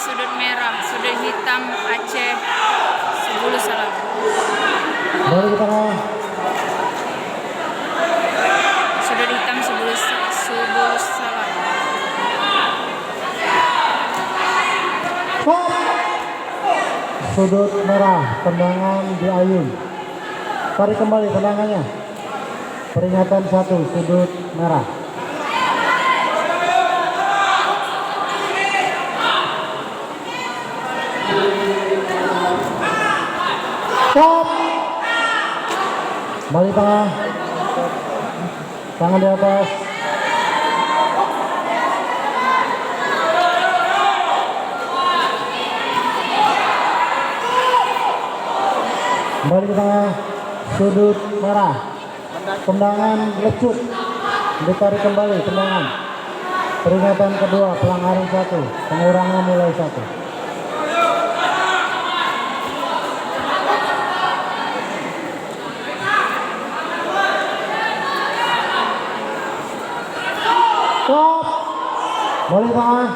sudut merah, sudut hitam Aceh Sebulus Salam. Dari ke tengah. Sudut hitam Sebulus Salam. Sudut merah, tendangan diayun. Tarik kembali tendangannya. Peringatan 1, sudut merah. Stop. Balik tengah. Tangan di atas. Balik ke tengah. Sudut merah. Tendangan lecut. Ditarik kembali tendangan. Peringatan kedua, pelanggaran 1, pengurangan nilai 1. Stop. Balik tengah.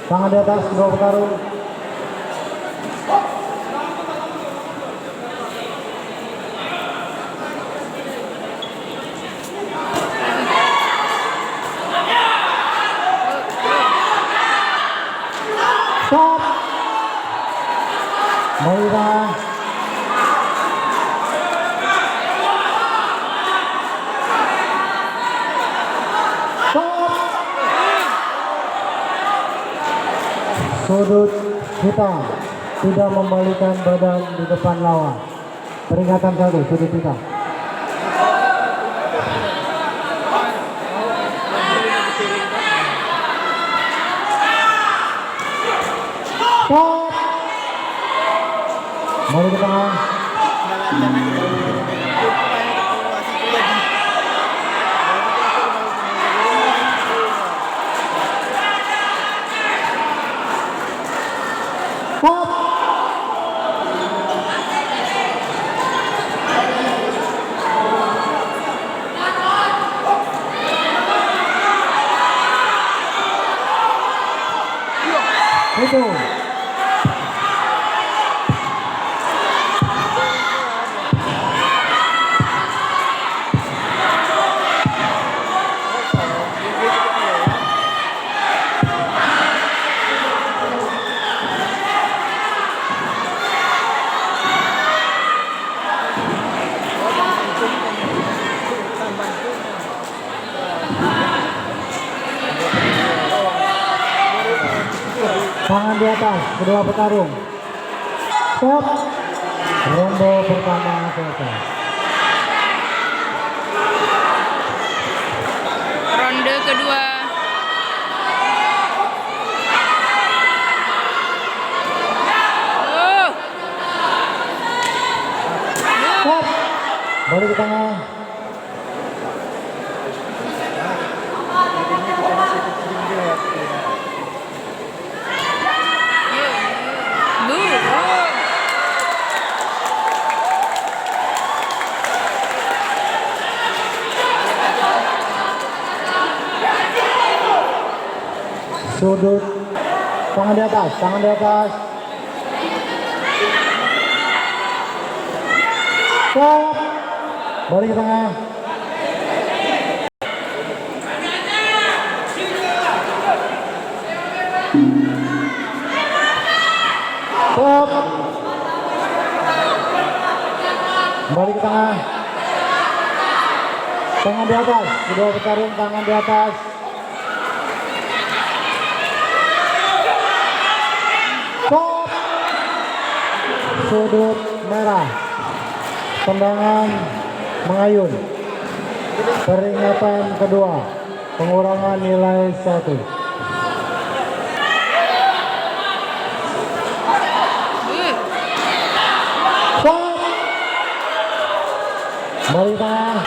Tangan di atas, kedua petarung. Stop. Balik tengah. Sudut hitam tidak membalikan badan di depan lawan. Peringatan 1, sudut hitam. Stop. Balik ke tengah. Stop. Itu. Tangan di atas, kedua petarung. Stop. Ronde pertama selesai. Ronde kedua. Stop. Balik ke tengah. Sudut, tangan di atas, tangan di atas. Stop. Balik ke tengah. Stop. Balik ke tengah. Tangan di atas, kedua petarung tangan di atas. Stop. Sudut merah. Tendangan mengayun. Peringatan kedua, pengurangan nilai 1. Stop. Balik tengah.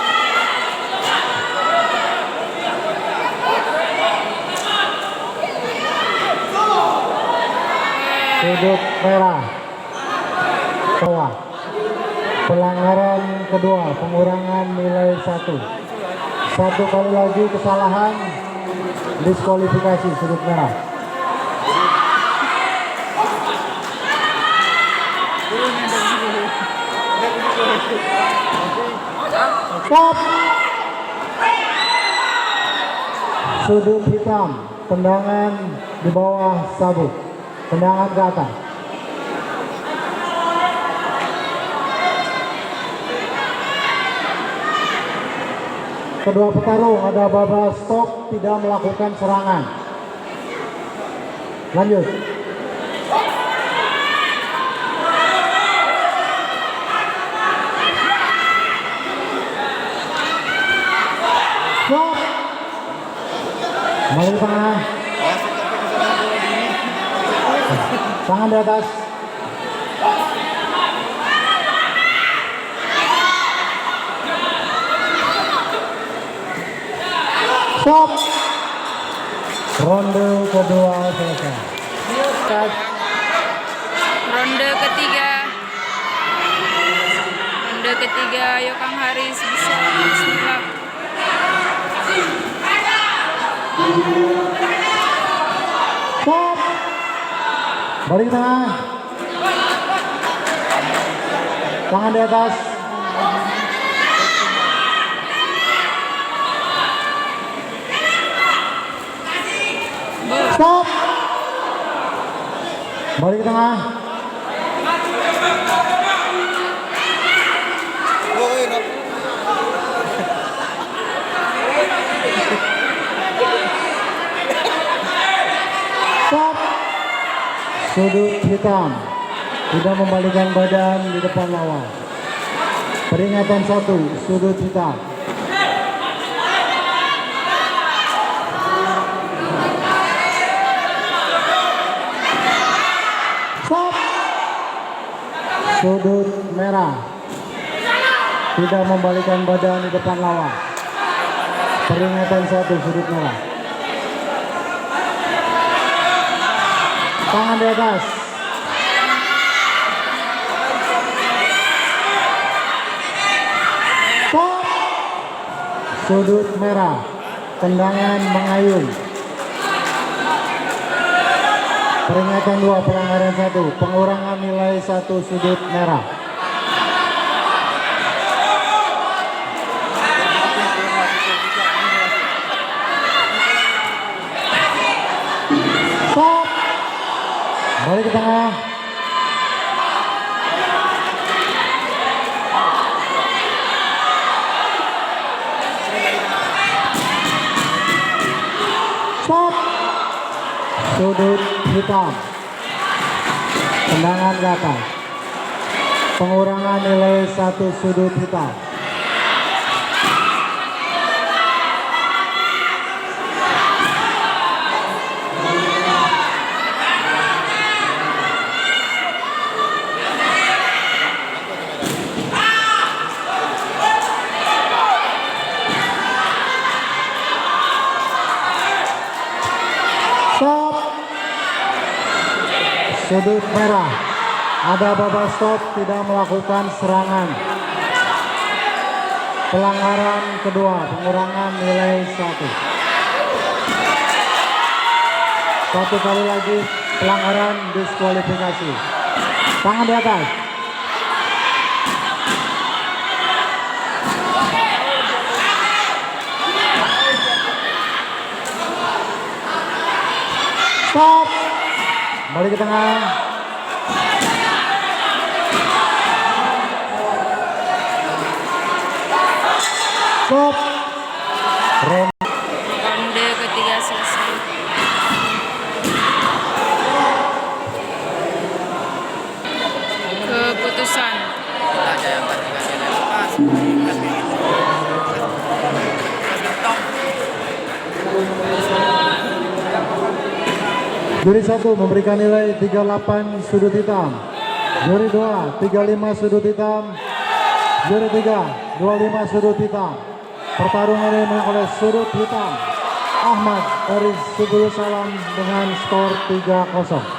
Sudut merah. Bawah. Pelanggaran kedua, pengurangan nilai 1. Satu kali lagi kesalahan, diskualifikasi sudut merah. Stop. Sudut hitam, tendangan di bawah sabuk, tendangan ke atas. Kedua petarung ada baba stop, tidak melakukan serangan. Lanjut. Stop. Balik tengah. Tangan di atas. Stop. Ronde kedua selesai. Ronde ketiga. Ronde ketiga, ayo Kang Haris bisa. Bismillah. Stop. Balik tengah. Tangan di atas. Stop. Balik tengah. Stop. Sudut hitam, tidak membalikan badan di depan lawan. Peringatan 1, sudut hitam. Stop. Sudut merah, tidak membalikan badan di depan lawan. Peringatan 1, sudut merah. Tangan di atas. Stop. Sudut merah, tendangan mengayun. Peringatan 2, pelanggaran 1, pengurangan nilai 1 sudut merah. Stop. Balik ke tengah. Stop. Sudut hitam, tendangan ke atas. Pengurangan nilai 1 sudut hitam. Stop. Sudut merah, ada baba stop, tidak melakukan serangan. Pelanggaran kedua, pengurangan nilai 1. Satu kali lagi pelanggaran, diskualifikasi. Tangan di atas. Stop. Balik ke tengah. Stop. Ronde ketiga selesai. Keputusan. Juri 1 memberikan nilai 38 sudut hitam. Juri 2 35 sudut hitam. Juri 3 25 sudut hitam. Pertarungan ini menang oleh sudut hitam Ahmad dari Subul Salam dengan skor 3-0.